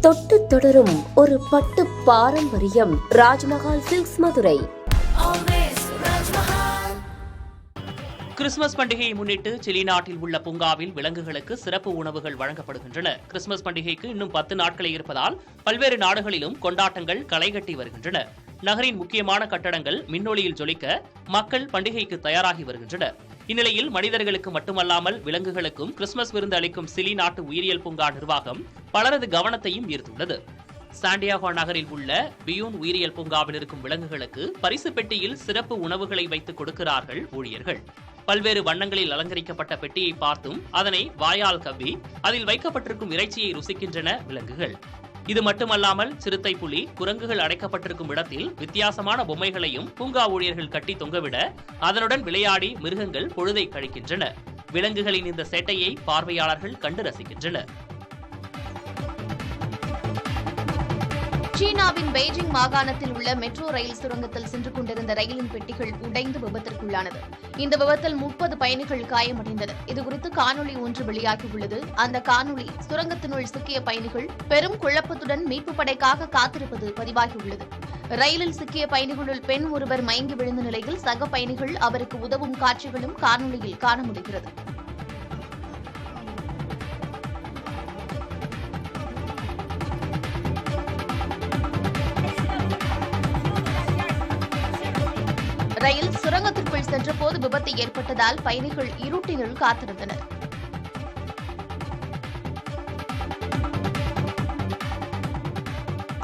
தொட்டு தொடரும் ஒரு பட்டு பாரம்பரியம். ராஜ்மஹால் சில்க்ஸ், மதுரை. கிறிஸ்துமஸ் பண்டிகையை முன்னிட்டு சிலி நாட்டில் உள்ள பூங்காவில் விலங்குகளுக்கு சிறப்பு உணவுகள் வழங்கப்படுகின்றன. கிறிஸ்துமஸ் பண்டிகைக்கு இன்னும் 10 நாட்களே இருப்பதால் பல்வேறு நாடுகளிலும் கொண்டாட்டங்கள் களைகட்டி வருகின்றன. நகரின் முக்கியமான கட்டடங்கள் மின்னொளியில் ஜொலிக்க மக்கள் பண்டிகைக்கு தயாராகி வருகின்றனர். இந்நிலையில் மனிதர்களுக்கு மட்டுமல்லாமல் விலங்குகளுக்கும் கிறிஸ்துமஸ் விருந்து அளிக்கும் சிலி நாட்டு உயிரியல் பூங்கா நிர்வாகம் பலரது கவனத்தையும் ஈர்த்துள்ளது. சாண்டியாகோ நகரில் உள்ள பியூன் உயிரியல் பூங்காவில் இருக்கும் விலங்குகளுக்கு பரிசு பெட்டியில் சிறப்பு உணவுகளை வைத்து கொடுக்கிறார்கள் ஊழியர்கள். பல்வேறு வண்ணங்களில் அலங்கரிக்கப்பட்ட பெட்டியை பார்த்தும் அதனை வாயால் கவ்வி அதில் வைக்கப்பட்டிருக்கும் இறைச்சியை ருசிக்கின்றன விலங்குகள். இது மட்டுமல்லாமல் சிறுத்தை, புலி, குரங்குகள் அடைக்கப்பட்டிருக்கும் இடத்தில் வித்தியாசமான பொம்மைகளையும் பூங்கா ஊழியர்கள் கட்டி தொங்கவிட அதனுடன் விளையாடி மிருகங்கள் பொழுதை கழிக்கின்றன. விலங்குகளின் இந்த சேட்டையை பார்வையாளர்கள் கண்டு ரசிக்கின்றனர். சீனாவின் பெய்ஜிங் மாகாணத்தில் உள்ள மெட்ரோ ரயில் சுரங்கத்தில் சென்று கொண்டிருந்த ரயிலின் பெட்டிகள் உடைந்து விபத்திற்குள்ளானது. இந்த விபத்தில் 30 பயணிகள் காயமடைந்தனர். இதுகுறித்து காணொலி ஒன்று வெளியாகியுள்ளது. அந்த காணொலி சுரங்கத்தினுள் சிக்கிய பயணிகள் பெரும் குழப்பத்துடன் மீட்பு படைக்காக காத்திருப்பது பதிவாகியுள்ளது. ரயிலில் சிக்கிய பயணிகளுள் பெண் ஒருவர் மயங்கி விழுந்த நிலையில் சக பயணிகள் அவருக்கு உதவும் காட்சிகளும் காணொலியில் காண முடிகிறது. ரயில் சுரங்கத்திற்குள் சென்றபோது விபத்து ஏற்பட்டதால் பயணிகள் இருட்டினுள் காத்திருந்தனர்.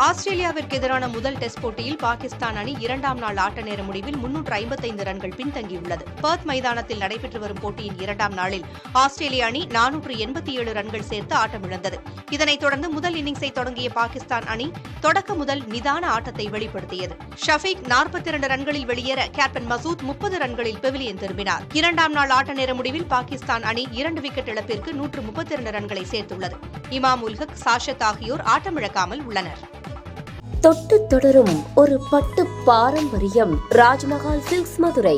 ஆஸ்திரேலியாவிற்கு எதிரான முதல் டெஸ்ட் போட்டியில் பாகிஸ்தான் அணி 2ஆம் நாள் ஆட்ட நேர முடிவில் 355 ரன்கள் பின்தங்கியுள்ளது. பெர்த் மைதானத்தில் நடைபெற்று வரும் போட்டியின் 2ஆம் நாளில் ஆஸ்திரேலிய அணி 487 ரன்கள் சேர்த்து ஆட்டமிழந்தது. இதனைத் தொடர்ந்து முதல் இன்னிங்ஸை தொடங்கிய பாகிஸ்தான் அணி தொடக்க முதல் நிதான ஆட்டத்தை வெளிப்படுத்தியது. ஷஃபீக் 42 ரன்களில் வெளியேற கேப்டன் மசூத் 30 ரன்களில் பெவிலியன் திரும்பினார். 2ஆம் நாள் ஆட்ட நேர முடிவில் பாகிஸ்தான் அணி 2 விக்கெட் இழப்பிற்கு 132 ரன்களை சேர்த்துள்ளது. இமாம் உல் ஹக், சாஷத் ஆகியோர் ஆட்டமிழக்காமல் உள்ளனர். தொட்டு தொடரும் ஒரு பட்டு பாரம்பரியம். ராஜ்மஹால் சில்க்ஸ், மதுரை.